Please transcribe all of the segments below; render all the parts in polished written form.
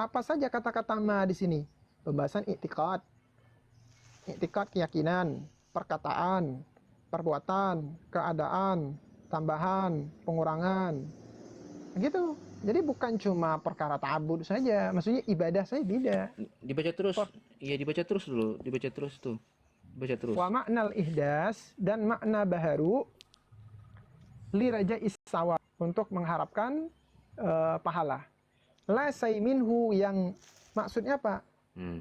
Apa saja kata-kata ma di sini? Pembahasan i'tiqad. I'tiqad keyakinan, perkataan, perbuatan, keadaan, tambahan, pengurangan. Gitu. Jadi bukan cuma perkara ta'abbud saja, maksudnya ibadah saja tidak. Dibaca terus. Iya, dibaca terus dulu. Dibaca terus tuh. Baca terus. Wa maknal ihdas, dan makna baharu li raja isawa, untuk mengharapkan pahala. La minhu, yang maksudnya apa?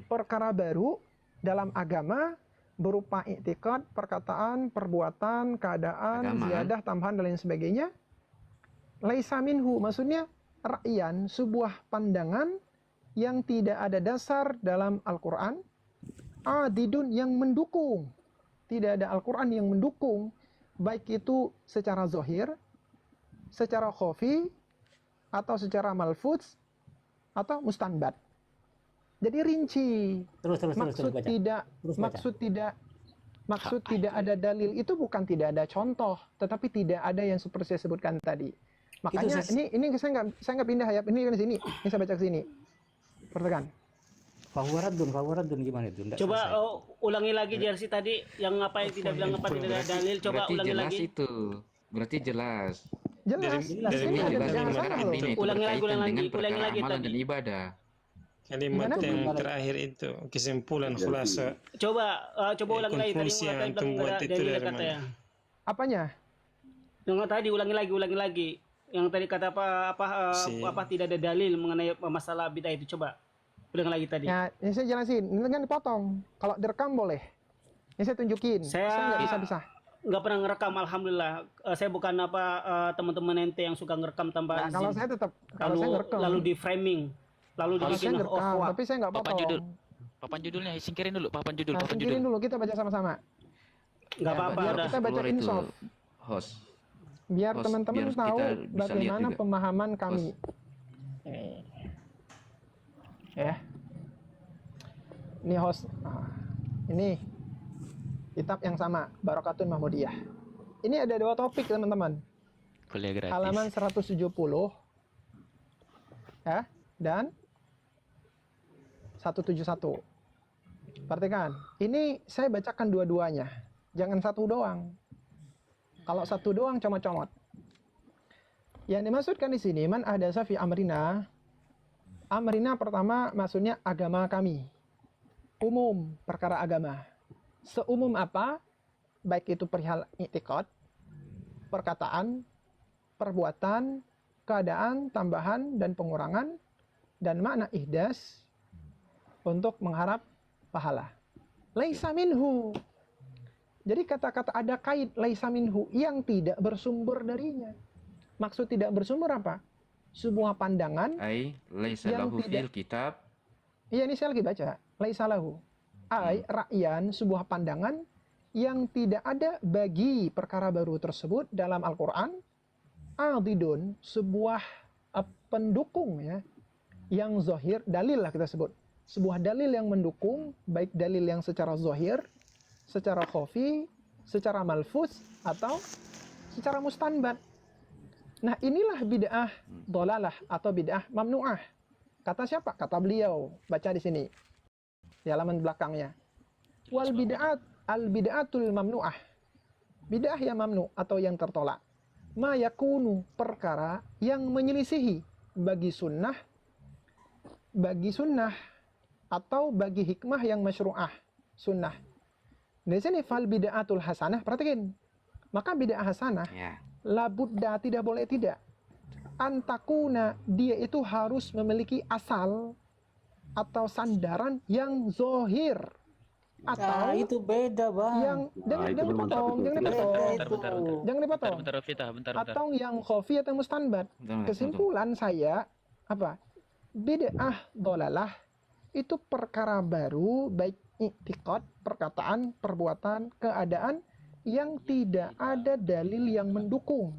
Perkara baru dalam agama berupa i'tiqad, perkataan, perbuatan, keadaan, ziyadah, tambahan dan lain sebagainya. Laisa minhu, maksudnya ra'yan, sebuah pandangan yang tidak ada dasar dalam Al-Quran. Adidun, yang mendukung. Tidak ada Al-Quran yang mendukung, baik itu secara zahir, secara khafi, atau secara malfuz, atau mustanbad. Jadi rinci. Maksud tidak ada dalil itu bukan tidak ada contoh, tetapi tidak ada yang seperti saya sebutkan tadi. Makanya ini saya nggak pindah ya. Ini kan di sini. Ini saya baca ke sini. Perhatikan. Fahuradun gimana itu? Coba ulangi lagi Jersey tadi yang apa yang tidak bilang apa tidak ada dalil. Coba ulangi lagi. Berarti jelas. Jelas. Ulangi lagi amalan tadi. Dan ibadah. Kalimat yang terakhir itu kesimpulan khulasa. Coba ulangi lagi tadi. Fungsi yang antum buat itu dari mana? Apanya? Yang tadi ulangi lagi. Yang tadi kata apa tidak ada dalil mengenai masalah bid'ah itu, coba ulang lagi tadi. Ya, ini saya jelasin. Ini kan dipotong. Kalau direkam boleh. Ini saya tunjukin. Saya nggak bisa. Nggak pernah ngerekam, alhamdulillah. Saya bukan teman-teman ente yang suka ngerekam tambahan. Nah, kalau saya tetap saya ngerekam. Lalu di framing, lalu dibikin tapi saya nggak potong. Papan judulnya singkirin dulu. Papan judul. Singkirin dulu, kita baca sama-sama. Nggak apa-apa. Kita baca insaf. Host. Biar teman-teman tahu bagaimana pemahaman kami. Ya. Ini host. Ini kitab yang sama, Barakatun Mahmudiyah. Ini ada 2 topik, teman-teman. Kuliah gratis. Halaman 170 ya, dan 171. Perhatikan. Ini saya bacakan dua-duanya. Jangan satu doang. Kalau satu doang comot-comot. Yang dimaksudkan di sini man ahdasa fi amrina. Amrina pertama maksudnya agama kami. Umum, perkara agama. Seumum apa? Baik itu perihal i'tiqad, perkataan, perbuatan, keadaan, tambahan dan pengurangan, dan makna ihdas untuk mengharap pahala. Laisa minhu. Jadi kata-kata ada kait laisa minhu, yang tidak bersumber darinya. Maksud tidak bersumber apa? Sebuah pandangan laisa lahu fil kitab. Iya, ini saya lagi baca. Laisa lahu. Ra'yan, sebuah pandangan yang tidak ada bagi perkara baru tersebut dalam Al-Quran. Adidun, sebuah pendukung ya, yang zahir, dalil lah kita sebut. Sebuah dalil yang mendukung, baik dalil yang secara zahir, secara khafi, secara malfuz, atau secara mustanbad. Nah, inilah bid'ah dhalalah atau bid'ah mamnu'ah. Kata siapa? Kata beliau. Baca di sini. Di halaman belakangnya. Wal bid'at al-bid'atul mamnu'ah. Bid'ah yang mamnu atau yang tertolak. Ma yakunu, perkara yang menyelisihi bagi sunnah atau bagi hikmah yang masyru'ah, sunnah. Di sini fal bid'atul hasanah, perhatikan. Maka bid'ah hasanah, la budda, tidak boleh tidak. Antakuna, dia itu harus memiliki asal atau sandaran yang zohir. Atau itu beda, Bang. Yang jangan dipotong. Bentar. Atau yang khafi atau mustanbad. Kesimpulan saya apa? Bid'ah dhalalah itu perkara baru, baik i'tiqad, perkataan, perbuatan, keadaan yang tidak ada dalil yang mendukung.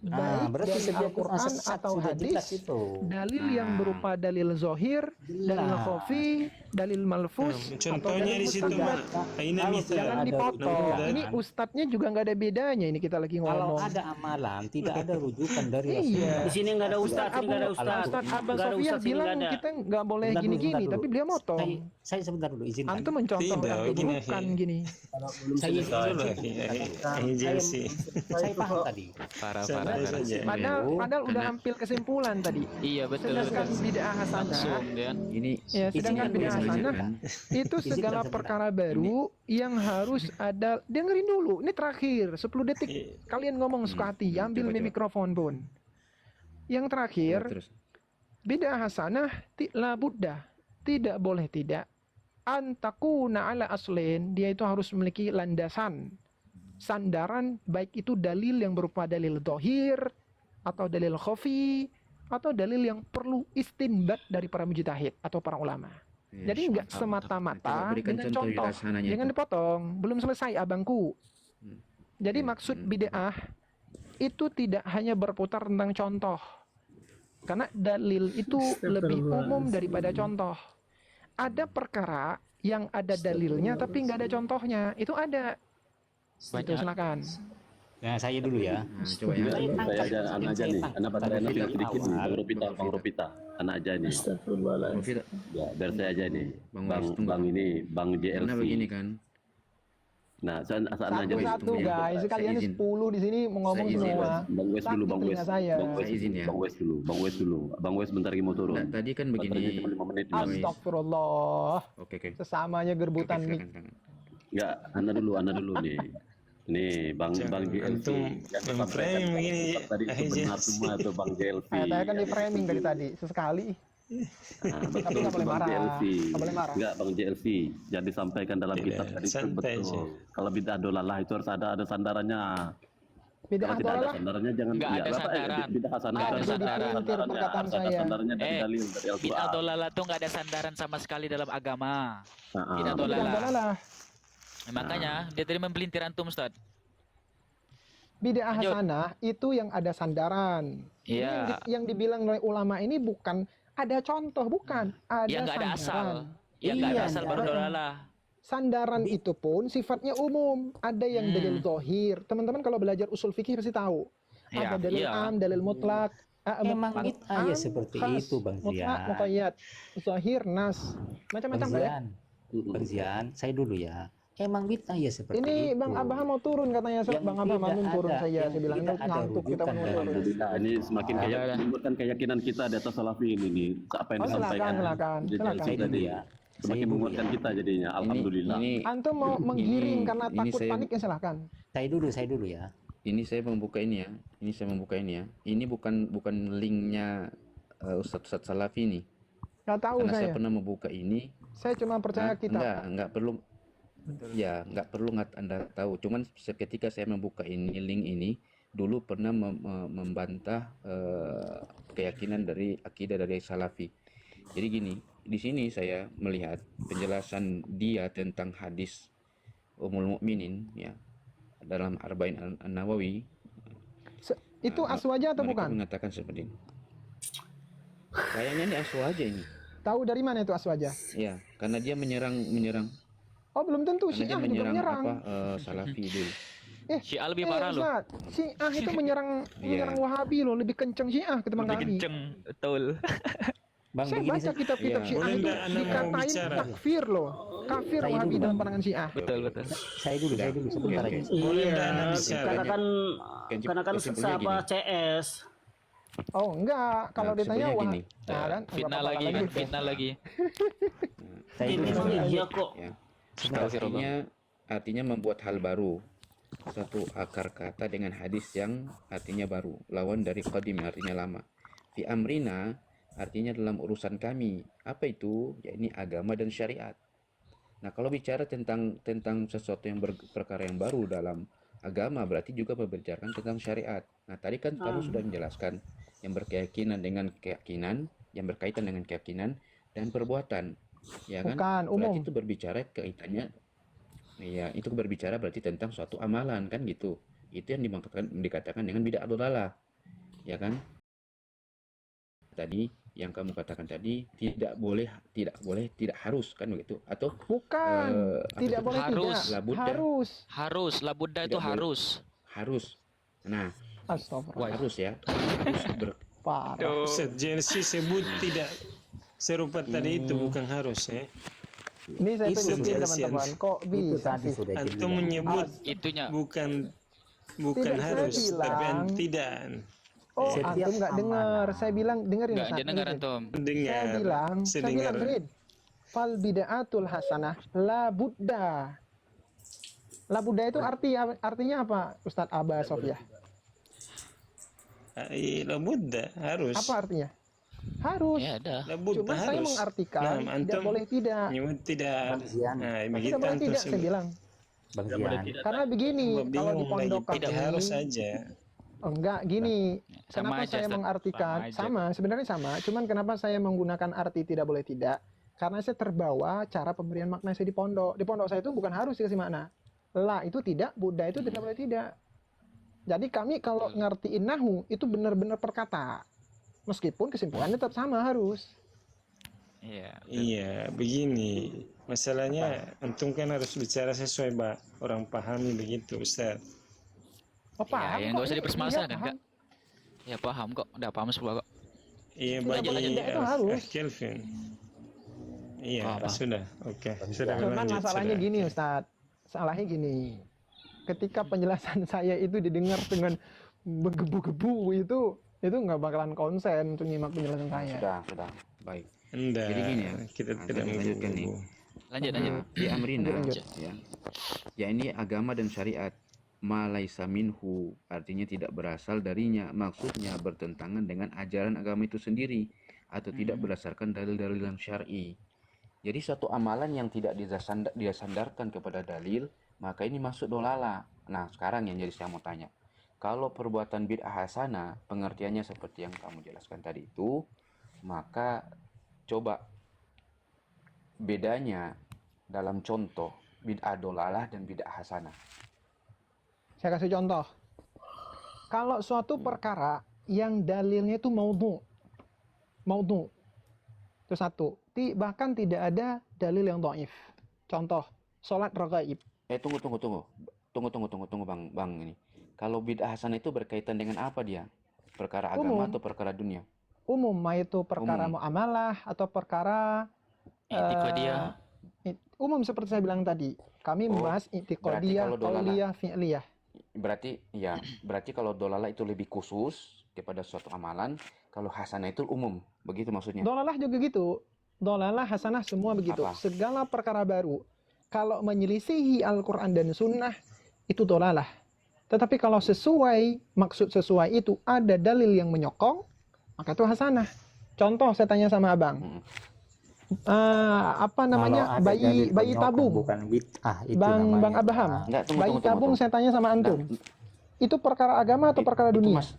baik berarti dari setiap Al-Quran sesat atau sudah jelas hadis, itu. dalil yang berupa dalil zohir, dalil Jelas. khafi, dalil malfus, atau Contohnya dalil di situ mustabat. Mak. Ini Kalau misal. Jangan ada dipotong. rujukan. Ini ustadznya juga nggak ada bedanya. Ini kita lagi Kalau ngomong. ada amalan, tidak ada rujukan dari Iya. Rasulullah. Di sini nggak ada ustaz, ini nggak ada ustaz. Ustadz Abang Nggak ada Sofyan ustaz, sini bilang nggak ada. kita nggak boleh Sebentar dulu, gini-gini, sebentar tapi dulu. beliau motong. Saya sebentar dulu izinkan. Antum mencontoh Tidak, gini, keburukan gini. Saya Agensi. saya paham tadi. Parah, Santai parah, parah. saja. Padahal udah Karena- hampir kesimpulan tadi. Iya, betul. Sedangkan bid'ah hasanah, Langsung dia. Ini ya sedangkan Izinkan bid'ah dulu, hasanah kan itu segala sebentar. perkara baru yang harus ada. Dengerin dulu, ini terakhir 10 detik kalian ngomong suka hati, ambil coba. mikrofon pun. Yang terakhir, terus. bid'ah hasanah la buddah, tidak boleh tidak antakuna ala aslin, dia itu harus memiliki landasan, sandaran, baik itu dalil yang berupa dalil dohir atau dalil khafi atau dalil yang perlu istinbat dari para mujtahid atau para ulama. Iya, Jadi nggak mantap. semata-mata Coba berikan dengan contoh contoh. ilasananya Jangan itu. dipotong, belum selesai abangku. Jadi maksud bid'ah itu tidak hanya berputar tentang contoh. Karena dalil itu lebih umum daripada contoh. Ada perkara yang ada dalilnya tapi nggak ada contohnya. Itu ada. Itu Banyak. silakan. Nah, saya dulu ya. Nah, coba ya. Saya aja, anak aja nih, anak baterai anak sedikit nih, Bang Ropita, anak aja nih. Profit. Ya, biar saya aja nih, Bang Bang, Wais, tunggu. Bang ini, Bang Karena JLC. begini kan. Nah, saya anak aja nih. Satu-satu tunggu ya. guys. Kalian Saya izin. 10 di sini mau ngomong Saya izin. semua. Bang Wes dulu, Bang Sakit Wes. telinga saya. Bang Wes Saya izin ya. Bang Wes dulu, Bang Wes dulu. Bang Wes bentar lagi mau turun. Nah, tadi kan Baterainya begini. cuma 5 menit. Bang Wes. Astagfirullah. Oke, oke. Sesamanya Oke, gerbutan mic. silakan, silakan. Enggak, anda dulu nih. Nih, Bang Jangan JLC. antum Yang disampaikan memframing begini, tadi itu benar agensi. semua itu Bang JLC. Saya kan di framing dari tadi sesekali. Nah, Tapi betul nggak boleh Bang marah. JLC. Nggak boleh marah. Enggak Bang JLC. Jadi disampaikan dalam Tidak, kitab tadi itu santai betul. aja. Kalau bid'ah dolalah itu harus ada sandarannya. Beda Kalau tidak ada adalah sandarannya jangan Nggak ada sandaran. Bid'ah hasanah Nggak itu ada harus sandaran. Dipelintir perkataan harus ada saya. sandarannya dari Eh, dalil dari Bid'ah Al-Qur'an. dolalah tuh nggak ada sandaran sama sekali dalam agama. Bid'ah betul. dolalah. adalah Makanya dia tadi mempelintir antum, Ustaz. bid'ah Lanjut. hasanah itu yang ada sandaran. Ini Iya. yang dibilang oleh ulama ini bukan ada contoh, bukan. Ada Yang nggak ada asal. sandaran. Yang nggak ada Iya, asal baru nggak ada. dolalah. Sandaran itu pun sifatnya umum. Ada yang dalil zahir. Teman-teman kalau belajar usul fikih pasti tahu. Iya, Ada dalil iya. am, dalil mutlak. Emang mutlak, bid'ah ya am, seperti khas, itu, Bang mutlak, Zian. muqayyad, zahir, nas. Macam-macam Bang Pak, ya. Zian, Bang Zian, saya dulu ya. Emang bid'ah ya seperti Ini itu. Bang Abraham mau turun katanya. Yang Bang Abraham tidak mau turun ada- saya. yang Saya bilang tidak ada ngantuk kita rujukan mau dari turun. Alhamdulillah ini semakin Ada, kayak ada. menunjukkan keyakinan kita di atas salafi ini nih. Apa yang Oh, silakan, disampaikan silakan, di silakan. JLC Saya dulu tadi. ya. Semakin Saya dulu menguatkan ya. kita jadinya. Alhamdulillah. Ini Antum mau menggiring karena ini takut saya- panik ya silahkan. Saya dulu ya. ini saya membuka ini ya. Ini saya membuka ini ya. Ini bukan linknya Ustadz Salafi ini. Nggak tahu Karena saya saya. pernah membuka ini. Saya cuma percaya kitab. Enggak perlu. Ya, nggak perlu Anda tahu. Cuman ketika saya membuka ini link ini, dulu pernah membantah keyakinan dari akidah dari Salafi. Jadi gini, di sini saya melihat penjelasan dia tentang hadis Ummul Mukminin ya dalam Arba'in An-Nawawi. Itu aswaja atau mereka bukan? mengatakan seperti ini. Kayaknya ini aswaja ini. Tahu dari mana itu aswaja? Ya, karena dia menyerang Oh, belum tentu karena dia Syiah juga menyerang menyerang. Salafi dulu. Syiah lebih parah loh. Ustaz, Syiah itu menyerang Iya. Wahabi loh, lebih kenceng Syiah ketimbang Lebih kami. kenceng, betul. Bang Saya begini baca kitab-kitab Iya. Syiah Boleh itu nggak Anda mau dikatain bicara? takfir loh. Kafir Saya Wahabi dulu, dalam Bang. pandangan Syiah. Betul, betul. saya dulu sebentar Oke, aja. oke. Boleh Iya, nggak Anda bicara? karena kan Kesimpulannya siapa gini. CS. Oh, enggak. Kalau Nah, ditanya sebenarnya wah. gini. Nah, kan Fitnah nggak lagi apa-apa kan, fitnah lagi. Saya dulu. Memang iya kok. Ya. Astagfirullah. Artinya membuat hal baru. Satu akar kata dengan hadis yang artinya baru. Lawan dari qadim artinya lama. Fi amrina artinya dalam urusan kami. Apa itu? Ya ini agama dan syariat. Nah, kalau bicara tentang sesuatu yang perkara yang baru dalam agama berarti juga membicarakan tentang syariat. Nah, tadi kan kamu sudah menjelaskan yang berkeyakinan dengan keyakinan, yang berkaitan dengan keyakinan dan perbuatan. Ya kan? Bukan, umum. Berarti itu berbicara kaitannya. Iya, itu berbicara berarti tentang suatu amalan kan gitu. Itu yang dikatakan dengan bid'ah dolalah. ya kan? Tadi yang kamu katakan tadi tidak harus kan begitu? Atau Bukan, apa tidak itu? boleh Harus. tidak. Labudda. Harus. Harus, labudda itu Tidak boleh. harus. Harus. Nah, Astagfirullah. harus ya. Harus Parah. Ustaz, JLC sebut tidak serupa tadi itu, bukan harus ya. Ini saya Itu tunjukin dia. teman-teman. Kok Itu bisa tadi sih? sudah Antum dibilang. menyebut Itunya. bukan Tidak, saya harus, tapi bilang. tidak. Oh, Setiap antum nggak dengar. amanah. Saya bilang dengerin Enggak, Ustaz, dia dengar dengerin. antum. Saya Dengar. bilang dengerin. Fal bid'atul hasanah la budda. La budda itu artinya apa, Ustadz Aba Sofia? Labudda harus. Apa artinya? Harus. Ya ada. Labudda Cuma saya harus. mengartikan Nah, tidak antum boleh tidak. menyebut tidak. Bang Zian, Nah, Tidak begitu boleh antum tidak, saya sebut. bilang. Bang Zian. Karena begini, Gua kalau di bingung lagi, pondok tidak kami, harus saja. enggak gini. Sama Kenapa aja, saya Ustaz. mengartikan Sama aja. sama, sebenarnya sama. Cuman kenapa saya menggunakan arti tidak boleh tidak? Karena saya terbawa cara pemberian makna saya di pondok. Di pondok saya itu bukan harus dikasih makna. La itu tidak, Buddha itu tidak boleh tidak. Jadi kami kalau ngertiin nahu itu benar-benar perkata. Meskipun kesimpulannya tetap sama harus. Iya. Iya, begini. Masalahnya antum kan harus bicara sesuai orang pahami begitu, Ustaz. Oh, paham Ya, kok nggak usah ini. dipermasalahkan, Iya, paham. enggak? Ya paham kok, udah paham semua kok. Iya, Tidak bagi boleh tidak itu harus. Kelvin. Iya, Paham. sudah. Oke, sudah Cuman lanjut, masalahnya sudah. gini Ustadz. Salahnya gini. Ketika penjelasan saya itu didengar dengan bergebu-gebu itu nggak bakalan konsen untuk nyimak penjelasan saya. sudah. Baik. Enggak, Jadi gini ya. kita Nah, tidak lanjutkan nih. menggebu-gebu. Lanjut. Di amrina Lanjut. ya ini agama dan syariat malaisa minhu artinya tidak berasal darinya, maksudnya bertentangan dengan ajaran agama itu sendiri atau tidak berdasarkan dalil-dalil yang syar'i. Jadi suatu amalan yang tidak disandarkan kepada dalil, maka ini masuk dolala. Nah, sekarang yang jadi saya mau tanya, kalau perbuatan bid'ah hasanah pengertiannya seperti yang kamu jelaskan tadi itu, maka coba bedanya dalam contoh bid'ah dolalah dan bid'ah hasanah. Saya kasih contoh. Kalau suatu perkara yang dalilnya itu maudhu. Itu satu. Bahkan tidak ada dalil yang dhaif. Contoh, sholat raghaib. Tunggu bang ini. Kalau bid'ah hasanah itu berkaitan dengan apa dia? Perkara agama atau perkara dunia? Umum, itu perkara Umum. muamalah atau perkara I'tiqadiyah. umum seperti saya bilang tadi. Kami membahas i'tiqadiyah, kalau dolalah- qauliyah, fi'liyah. Berarti kalau dolala itu lebih khusus kepada suatu amalan, kalau hasanah itu umum, begitu maksudnya? Dolalah juga gitu. Dolalah, hasanah semua begitu. Apa? Segala perkara baru kalau menyelisihi Al-Qur'an dan Sunnah itu dolalah. Tetapi kalau maksud sesuai itu ada dalil yang menyokong, maka itu hasanah. Contoh saya tanya sama Abang. Apa namanya? Kalau ada dalil Bayi penyokong, tabung. bukan bid'ah itu Bang namanya. Abraham. Enggak, Bayi tabung saya tanya sama antum. Itu perkara agama atau perkara Itu dunia? mas,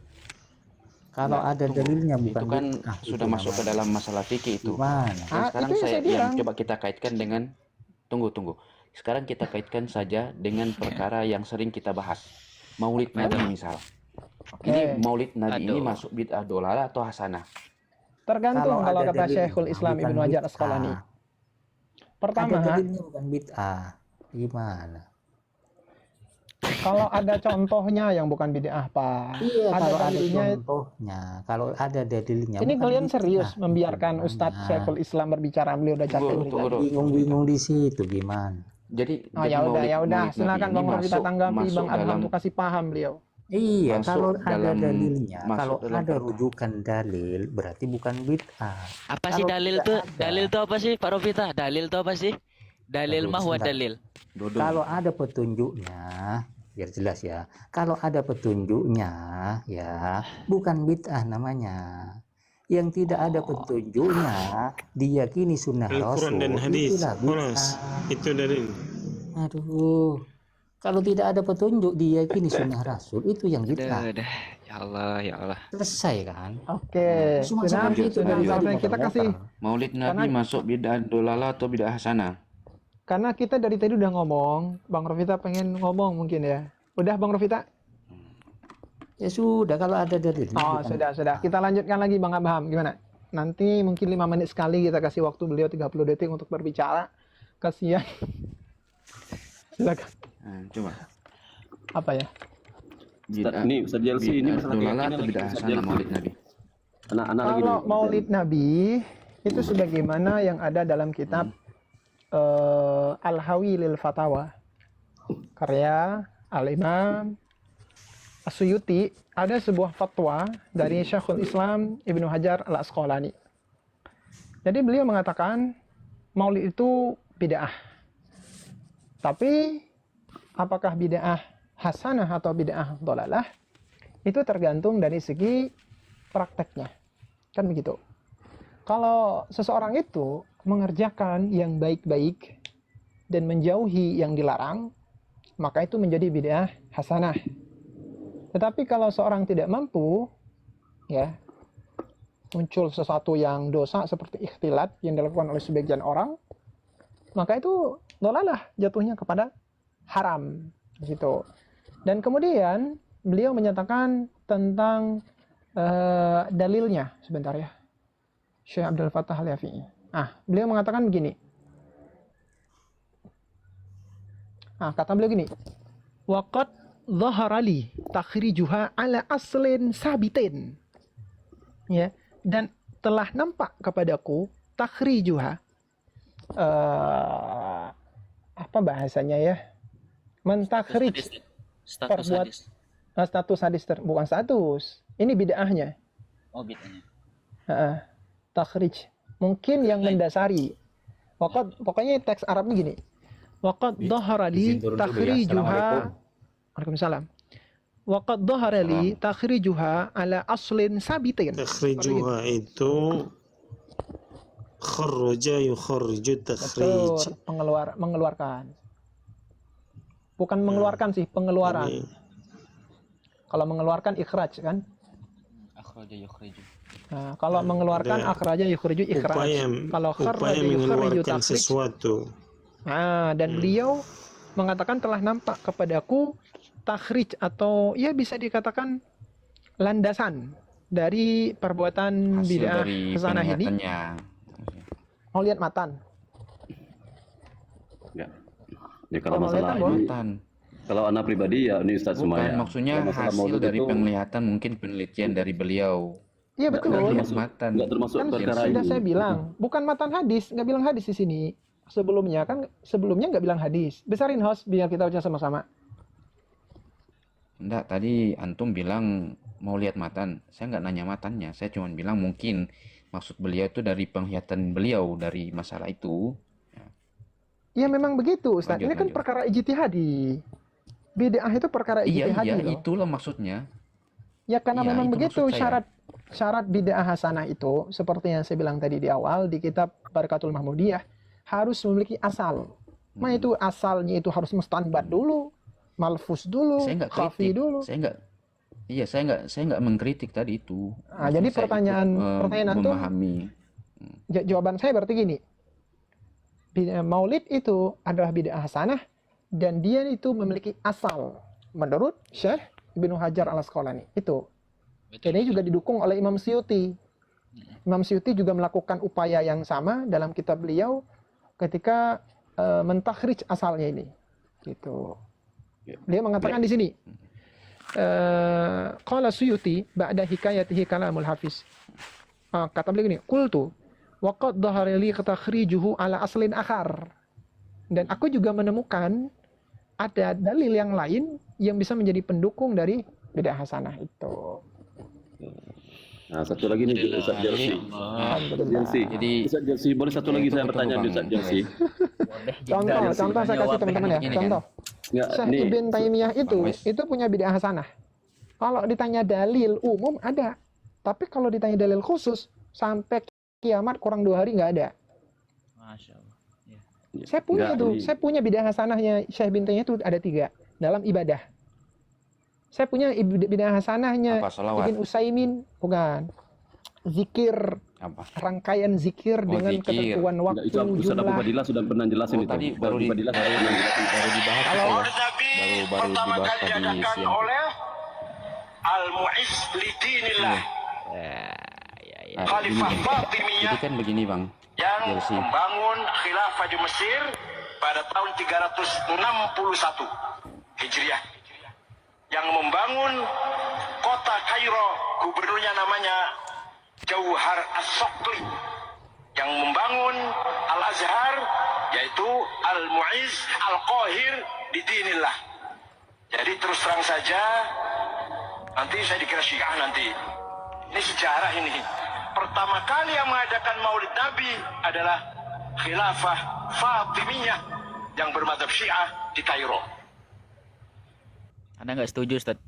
Kalau ada dalilnya bukan itu kan bid'ah, sudah itu masuk ke namanya. dalam masalah fikih itu. Gimana? Dan sekarang itu yang saya bilang. coba kita kaitkan dengan tunggu. Sekarang kita kaitkan saja dengan perkara yang sering kita bahas. Maulid Nabi misal. Ini Maulid Nabi ini Aduh. masuk bid'ah dolalah atau hasanah? Tergantung kalau ada kata dalilnya, Syekhul Islam bukan Ibnu Hajar bid'ah. Asqalani. Ada Pertama, dalilnya bukan bid'ah. Gimana? kalau ada contohnya yang bukan bid'ah, Pak. Iya, Ada kalau ada dalilnya. contohnya, kalau ada dalilnya. Ini bukan kalian bid'ah. serius Itu membiarkan gimana? Ustadz Syekhul Islam berbicara, beliau udah capek Tunggu, ini. tunggu. Bingung-bingung di situ gimana? Jadi Oh ya udah, Maulid silakan Nabi Bang ini Rafita tanggapi, masuk Bang Adham dalam tuh kasih paham beliau. Iya, Masuk kalau ada dalam- dalilnya, masuk kalau dalam ada perkara. rujukan dalil, berarti bukan bid'ah. Apa sih Kalau dalil tidak tuh? ada. Dalil tuh apa sih, Pak Rofita? Dalil tuh apa sih? Dalil Aduh, mah wa sebentar. dalil. Dodo. Kalau ada petunjuknya, biar jelas ya. Kalau ada petunjuknya, ya bukan bid'ah namanya. Yang tidak ada petunjuknya, diyakini sunnah Al-Quran Rasul, dan hadis. itulah Kholas. bid'ah. Itu dalil. Aduh, kalau tidak ada petunjuk diyakini sunnah Rasul, itu yang bid'ah. Udah. Ya Allah. Selesai kan? Oke, Cuma sudah, seperti itu sudah, dari tadi kita kasih. motor-motor. Maulid Nabi Karena- masuk bid'ah dolalah atau bid'ah hasanah? Karena kita dari tadi udah ngomong, Bang Rafita pengen ngomong mungkin ya. Udah Bang Rafita? Ya sudah, kalau ada dalilnya. Oh, sudah. Kita lanjutkan lagi Bang Abraham. Gimana? Nanti mungkin 5 menit sekali kita kasih waktu beliau 30 detik untuk berbicara. Kasihan. Silakan. Nah, coba. Apa ya? Bid'ah, Ini Ustaz Jelsi, ini bid'ah masalah dolalah keyakinan atau lagi, bid'ah Ustaz hasanah Jelsi. maulid Nabi? Anak-anak lagi Kalau nih. Maulid Nabi itu sebagaimana yang ada dalam kitab Al-Hawi lil Fatawa karya Al-Imam As-Suyuti. Ada sebuah fatwa dari Syekhul Islam Ibnu Hajar Al-Asqalani. Jadi beliau mengatakan maulid itu bid'ah. Tapi apakah bid'ah hasanah atau bid'ah dhalalah itu tergantung dari segi prakteknya. Kan begitu. Kalau seseorang itu mengerjakan yang baik-baik dan menjauhi yang dilarang, maka itu menjadi bid'ah hasanah. Tetapi kalau seorang tidak mampu, ya, muncul sesuatu yang dosa seperti ikhtilat yang dilakukan oleh sebagian orang, maka itu dhalalah, jatuhnya kepada haram, gitu. Dan kemudian beliau menyatakan tentang dalilnya, sebentar ya, Syekh Abdul Fattah Al-Yafi'i. Beliau mengatakan begini. Kata beliau gini, waqad dhahara li takhrijuha ala aslin sabitin. Ya, dan telah nampak kepadaku takhrijuha, apa bahasanya ya? Mentakhrij Status perbuat hadis. status hadis bukan status. Ini bid'ahnya. Oh, bid'ahnya. Takhrij. Mungkin yang mendasari. Pokoknya teks Arabnya gini. Waqad dhahara li Izin turun dulu ya. takhrijuha. Assalamualaikum. Waalaikumsalam. Waqad dhahara li takhrijuha ala aslin sabitin. Takhrijuha itu kharraja yukharriju takhrij. Betul, mengeluarkan. Bukan mengeluarkan sih, pengeluaran. Ini Kalau mengeluarkan ikhraj kan? Akhraja yukhriju. Nah, kalau mengeluarkan Ada akhraja yukhriju ikhraj. Kalau upaya kharraja yukhriju mengeluarkan takhrij. sesuatu. Dan beliau mengatakan telah nampak kepadaku takhrij atau ya bisa dikatakan landasan dari perbuatan Hasil bid'ah dari hasanah ini. penglihatannya. Mau lihat matan. Ya kalau Kalau masalah kelihatan, Bang. ini, Matan. kalau anak pribadi ya ini Ustaz Bukan, Sumaya. maksudnya Kalau masalah hasil maulid dari itu penglihatan, mungkin penelitian dari beliau. Iya betul. Nggak Lihat termasuk- matan. nggak termasuk Kan perkara sudah ini. saya bilang, bukan matan hadis, nggak bilang hadis di sini. Sebelumnya nggak bilang hadis. Besarin host biar kita baca sama-sama. Enggak, tadi antum bilang mau lihat matan. Saya nggak nanya matannya. Saya cuma bilang mungkin maksud beliau itu dari penglihatan beliau dari masalah itu. Ya memang begitu, Ustaz. Lanjut, Ini kan lanjut. perkara ijtihadi. Bid'ah itu perkara Iya, ijtihadi loh. itulah maksudnya. Ya karena Iya, memang itu begitu maksud saya. syarat bid'ah hasanah itu seperti yang saya bilang tadi di awal di kitab Barakatul Mahmudiyah harus memiliki asal. Nah itu asalnya itu harus mustanbat dulu, malfuz dulu, Saya nggak khafi kritik. dulu. Saya nggak mengkritik tadi itu. Nah, jadi Maksud saya pertanyaan antum, memahami. jawaban saya berarti gini. Maulid itu adalah bid'ah hasanah dan dia itu memiliki asal menurut Syekh Ibnu Hajar Al-Asqalani. Itu. Dan ini juga didukung oleh Imam Suyuti. Imam Suyuti juga melakukan upaya yang sama dalam kitab beliau ketika mentakhrij asalnya ini. Gitu. Beliau mengatakan di sini. Qala Suyuti ba'da hikayatihi kalamul Hafiz. Kata beliau gini, qultu wa qad dhahara li takhrijuhu ala aslin akhar. Dan aku juga menemukan ada dalil yang lain yang bisa menjadi pendukung dari bid'ah hasanah itu. Nah, satu lagi nih Ustaz Jelsi. Alhamdulillah. Ustaz Jelsi, boleh satu lagi saya bertanya Ustaz Jelsi? Contoh saya kasih teman-teman ya. Ini kan. Contoh. Enggak, Syekh nih. Ibn Taimiyah Wes. itu punya bid'ah hasanah. Kalau ditanya dalil umum ada. Tapi kalau ditanya dalil khusus sampai kiamat kurang 2 hari nggak ada. Masya Allah. Saya punya Nggak, itu. ini- Saya punya bid'ah hasanahnya Syekh Ibn Taimiyah itu ada 3 dalam ibadah. Saya punya bid'ah hasanahnya Apa, sholawat? Ibn Utsaimin, bukan. Zikir, Apa? rangkaian zikir dengan zikir. ketentuan Enggak, waktu, itu Ustaz Abu jumlah. Fadilah sudah pernah jelasin Oh, itu. tadi Abu Fadilah sudah pernah jelasin. baru dibahas itu ya. Baru dibahas tadi siang. al-mu'izz li dinillah. Nah, Khalifah ini Fatimiyah kan begini bang, yang Jersey. membangun khilafah di Mesir pada tahun 361 Hijriah. Yang membangun kota Kairo, gubernurnya namanya Jauhar As-Saqli. Yang membangun Al-Azhar yaitu Al-Mu'izz Al-Qahir di dinillah. Jadi terus terang saja, nanti saya dikira Syiah nanti. Ini sejarah ini. Pertama kali yang mengadakan Maulid Nabi adalah Khilafah Fatimiyah yang bermadzhab Syiah di Kairo. Anda nggak setuju, Ustaz?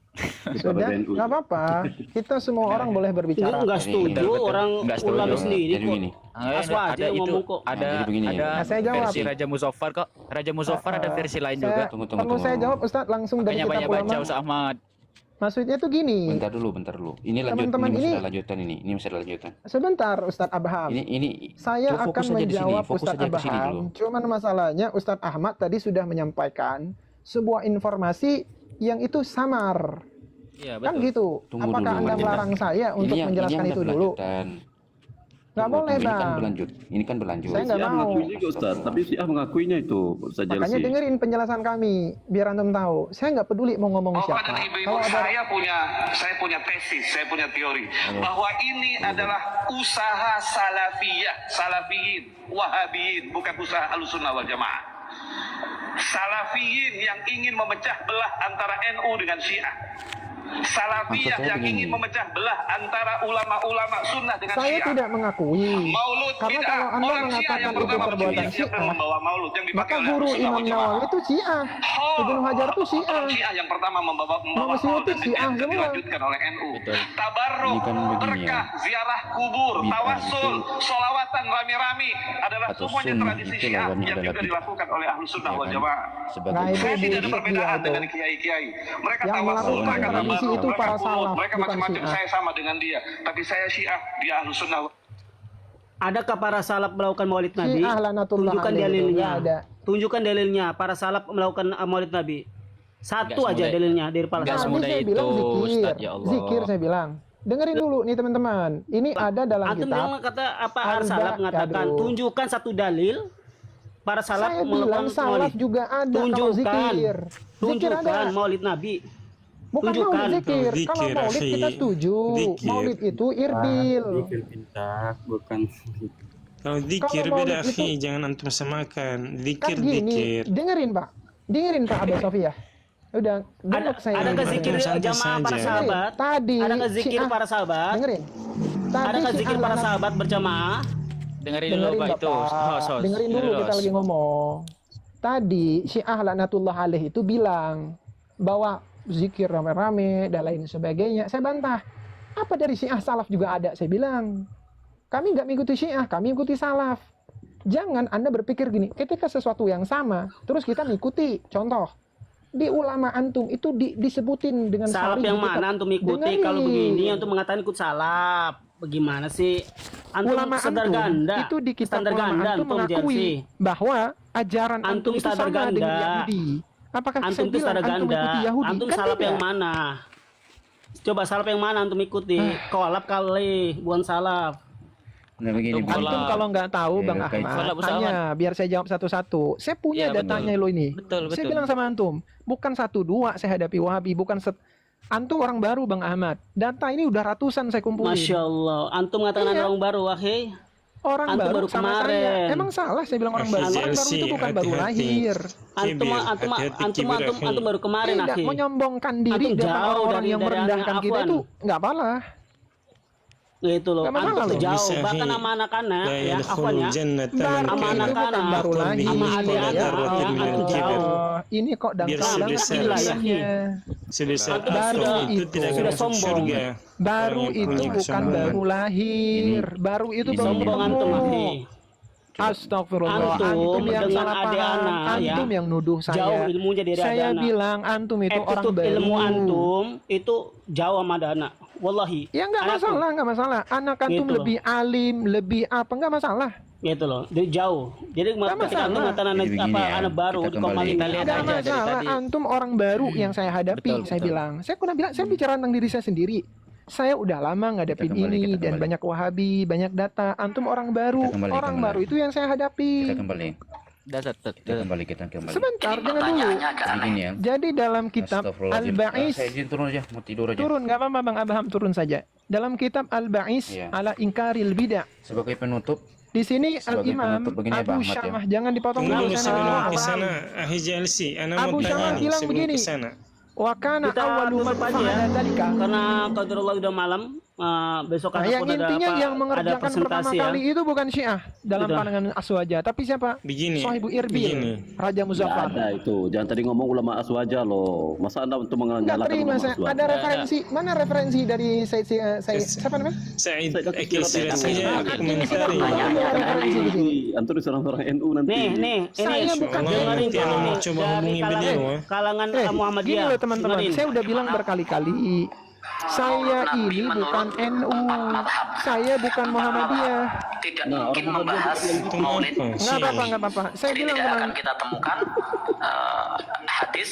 Sudah, nggak apa-apa. Kita semua orang boleh berbicara. Enggak setuju, Betul. orang Nggak setuju. ulama sendiri Jadi kok. begini, Aswa aja ada yang itu, ngomong kok. ada Jadi begini. ada Nah, saya jawab. versi Raja Muzaffar kok. Raja Muzaffar ada versi lain Saya- juga. Tunggu. Perlu saya jawab Ustadz langsung dari Makanya kitab banyak baca ulama. Ustaz Ahmad. Maksudnya tuh gini. bentar dulu. Ini lanjut, Teman-teman, ini ini- masalah lanjutan ini. Ini masalah lanjutan. Sebentar Ustadz Abraham. Ini Saya Coba fokus akan aja di sini, menjawab fokus Ustadz aja ke sini Abraham. dulu. Cuman masalahnya Ustadz Ahmad tadi sudah menyampaikan sebuah informasi yang itu samar. Iya, Kan betul. gitu. Tunggu Apakah dulu, Anda Mas. melarang saya untuk yang menjelaskan itu dulu? berlanjutan. Nggak Tunggu, boleh, Ini kan Bang. berlanjut. Ini kan berlanjut. Saya nggak Syiah mau. mengakui juga Ustaz, tapi Syiah mengakuinya itu Ustaz Makanya Jelsi. dengerin penjelasan kami, biar antum tahu. Saya nggak peduli mau ngomong Bapak siapa. dan ibu-ibu, Kalau ada saya punya tesis, saya punya teori bahwa ini adalah usaha salafiyin, wahabiyin, bukan usaha Ahlussunnah wal Jamaah. Salafiyin yang ingin memecah belah antara NU dengan Syiah. Salafiyah Maksud saya yang begini. ingin memecah belah antara ulama-ulama sunnah dengan saya Syiah. tidak mengakui. Maulud Karena bid'ah. kalau Anda Orang Syiah mengatakan yang itu pertama perbuatan berdiri siapa yang Syiah, membawa maulud yang dipakai maka oleh guru Ahlussunnah Imam wal Jamaah. Nawawi itu Syiah. Ibnu Hajar itu Syiah. Orang Syiah yang pertama membawa Imam Suyuti dan Syiah semua. dilanjutkan oleh NU. Betul. Tabarruk, Ini kan begini berkah, ya. ziarah kubur, Bid'ah tawasul, itu- solawatan rame-rame adalah Atau semuanya sunnah tradisi itu Syiah lawannya yang adalah juga bid'ah. dilakukan oleh Ahlussunnah Ya wal kan? Jamaah. Sebagai Nah, itu Saya tidak ada bullshit perbedaan dia dengan tuh. kiai-kiai. Mereka Yang tawasul, melakukan mereka tradisi tabarruk, itu para mereka salaf, mereka bukan macam-macam. Syiah. Saya sama dengan dia, tapi saya Syiah, dia Ahlussunnah. Adakah para salaf melakukan Maulid Nabi? Syiah lanatullah Tunjukkan alaih itu dalilnya. nggak ada. Tunjukkan dalilnya para salaf melakukan Maulid Nabi. Satu Nggak aja semudah- dalilnya dari para nggak salaf. semudah saya itu, bilang zikir. Ustaz, ya Allah. Zikir saya bilang. Dengerin dulu nih teman-teman. Ini ada dalam Antum kitab. bilang kata apa para Anda- salaf mengatakan aduh. tunjukkan satu dalil para salaf Saya bilang melakukan salaf Maulid. juga ada kalau Tunjukkan. zikir. Zikir ada. Tunjukkan Maulid Nabi. Bukan tunjukkan. maulid zikir. Oh, Kalau zikir, maulid akhi. kita setuju. Zikir. Maulid itu irbil. bukan Kalau zikir Kalau beda maulid akhi, itu- jangan antum samakan. Kan Zikir gini, zikir. dengerin Pak. Dengerin Pak Abah Sofia. Udah, Ada dengar saya. adakah Antum zikir santai jamaah para saja. sahabat? Tadi Adakah zikir Syiah- para sahabat? Dengerin. Tadi Adakah zikir Syiah para lanat- sahabat berjamaah? Dengerin dulu Dengerin Pak itu. Bapak. Host. Dengerin dulu Dengerin, kita host. lagi ngomong. Tadi Syiah laknatullah alaih itu bilang bahwa zikir rame-rame dan lain sebagainya. Saya bantah. Apa dari Syiah salaf juga ada? Saya bilang. Kami nggak mengikuti Syiah, kami mengikuti salaf. Jangan Anda berpikir gini, ketika sesuatu yang sama, terus kita mengikuti. Contoh, di ulama antum itu disebutin dengan Salaf sharih yang di kitab. mana antum ikuti? Dengerin. Kalau begini antum mengatakan ikut salaf. Bagaimana sih? Antum Ulama sadar antum ganda. itu di kitab Standar ulama ganda antum mengakui Jersi. bahwa ajaran Antum antum itu standar sama dengan ganda. Yahudi. Apakah Antum saya itu bilang sadar antum ganda. mengikuti Yahudi? Antum Kan salaf tidak. yang mana? Coba salaf yang mana antum ikuti? Kolab kali, bukan salaf. Nah begini, Antum Bang. Antum kalau nggak tahu Ya, Bang kayak Ahmad, Salah, Ustaz tanya biar saya jawab satu-satu. Saya punya Iya, betul. datanya lo ini. Betul, Saya betul. bilang sama antum, bukan 1-2 saya hadapi Wahabi, bukan antum orang baru Bang Ahmad. Data ini udah ratusan saya kumpulin. Masya Allah. Antum mengatakan Iya. ada orang baru, wahai. Orang Antum baru baru sama kemarin. saya. Emang salah saya bilang orang baru. Orang baru itu bukan baru lahir. Antum baru kemarin, Tidak akhi. menyombongkan diri Antum depan jauh orang-orang yang dari merendahkan anak kita Afwan. itu nggak apalah. Gitu loh. Nggak masalah Antum loh. jauh, Bisa, bahkan Hi. sama anak-anak La ya, yadkhulul afwan ya. jannata Baru man itu kana anak-anak bukan baru fi lahir. sama qalbihi adik-anak dzarratin ya, min antum al-kibr. jauh. Ini kok Biar dangkal sudah banget besar. penjelasannya. Sebesar Antum baru Afwan itu itu tidak akan sudah masuk sombong. surga. Baru Orang yang itu punya bukan kesombongan. baru lahir. Baru itu Ini belum Sombong antum, akhi. gemuk. Astagfirullah. Antum Antum yang dengan salah adik paham. anak, ya. Antum yang nuduh Jauh saya. ilmunya dari Saya adik-anak. bilang antum itu orang Attitude baru. ilmu antum itu jauh sama anak. Wallahi. Ya nggak Antum. masalah, nggak masalah. Anak antum Gitu loh. lebih alim, lebih apa nggak masalah. Gitu loh, dari jauh. Jadi Nggak ketika antum masalah. mengatakan Jadi begini ya, anak baru kita di kembali. Komali, Kita lihat Nggak aja dari masalah, tadi. antum orang baru yang saya hadapi, Betul, saya betul. bilang. Saya pernah bilang, saya bicara tentang diri saya sendiri. Saya udah lama ngadepin Kita kembali, ini kita dan kembali. banyak wahabi, banyak data. Antum orang baru, Kita kembali, orang kembali. baru itu yang saya hadapi. Kita kembali. Dasar. Kita kembali. Sebentar, Ini jangan dulu. pertanyaannya agak Jadi aneh. gini ya. Jadi dalam kitab Astagfirullahaladzim. Al-Ba'is, Saya izin turun aja, mau tidur aja. turun nggak apa-apa Bang Abraham, turun saja. Dalam kitab Al-Ba'is Iya. ala ingkaril bid'ah. Sebagai penutup, Di sini Sebagai Al-Imam penutup begini ya, Abu Bang Ahmad ya. Syamah, jangan dipotong Tunggu dulu, dulu saya sebelum mau ke ngomong. sana, Ahi Jalsi, ana Abu mau Syamah tanya nih bilang sebelum begini. ke sana. Wa kana Kita awwalu man tutup aja ya. fa'ala dzalika. karena qadarullah udah malam. Besok Nah, ada yang intinya yang ada mengerjakan pertama presentasi ya. kali itu bukan Syiah dalam Gitu. pandangan Aswaja, tapi siapa? Begini, Sahibu Irbil, begini. Raja Nggak Muzaffar. ada itu. Jangan tadi ngomong ulama aswaja loh. Masa Anda untuk Nggak menyalahkan terima ulama saya. aswaja? Ada referensi. Mana referensi dari saya siapa namanya? Said Saya kasih Akil surat Silat yang saja ada. komentari. Referensi di sini. Antum seorang NU nanti. Nih, ini Saya bukan Allah, dengerin nanti ana mau nih, coba dari hubungi beliau. kalangan Gini Muhammadiyah. loh teman-teman, Dengerin. saya udah bilang berkali-kali, saya ini bukan NU, saya bukan Muhammadiyah. Tidak Nah, mungkin orang membahas Itu maulid. apa Nggak sih? apa-apa, nggak apa-apa. Saya Jadi bilang tidak teman, akan kita temukan hadis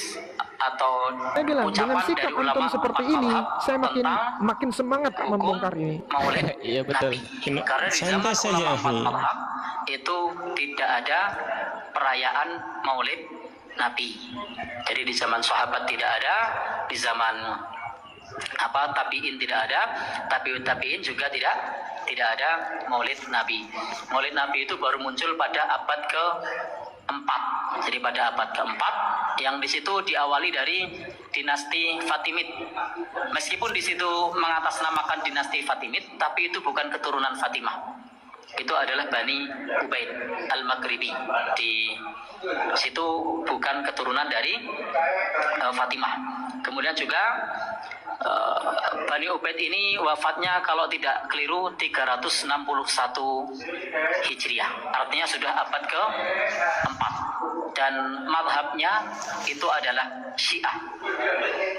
atau saya bilang dengan ucapan sikap dari antum ulama seperti empat ini, mazhab saya tentang makin semangat hukum membongkar ini. Maulid Iya, betul. Nabi. Karena di zaman Santai saja, ulama empat Akhi. mazhab itu tidak ada perayaan Maulid Nabi. Jadi di zaman sahabat tidak ada, di zaman tabiin tidak ada, tabiin juga tidak ada Maulid Nabi. Maulid Nabi itu baru muncul pada abad ke-4. Jadi pada abad ke-4 yang di situ diawali dari dinasti Fatimid. Meskipun di situ mengatasnamakan dinasti Fatimid, tapi itu bukan keturunan Fatimah. Itu adalah Bani Ubaid Al-Maghribi. Di situ bukan keturunan dari Fatimah. Kemudian juga Bani Ubaid ini wafatnya kalau tidak keliru 361 Hijriah. Artinya sudah abad ke-4. Dan madhabnya itu adalah Syiah.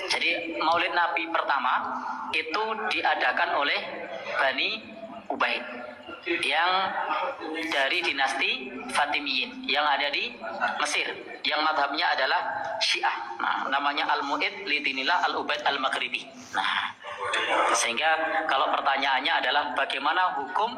Jadi Maulid Nabi pertama itu diadakan oleh Bani Ubaid yang dari dinasti Fatimiyin yang ada di Mesir, yang madhabnya adalah Syiah. Nah, namanya Al-Mu'id Lidinillah Al-Ubaid Al-Maghribi. Nah, sehingga kalau pertanyaannya adalah bagaimana hukum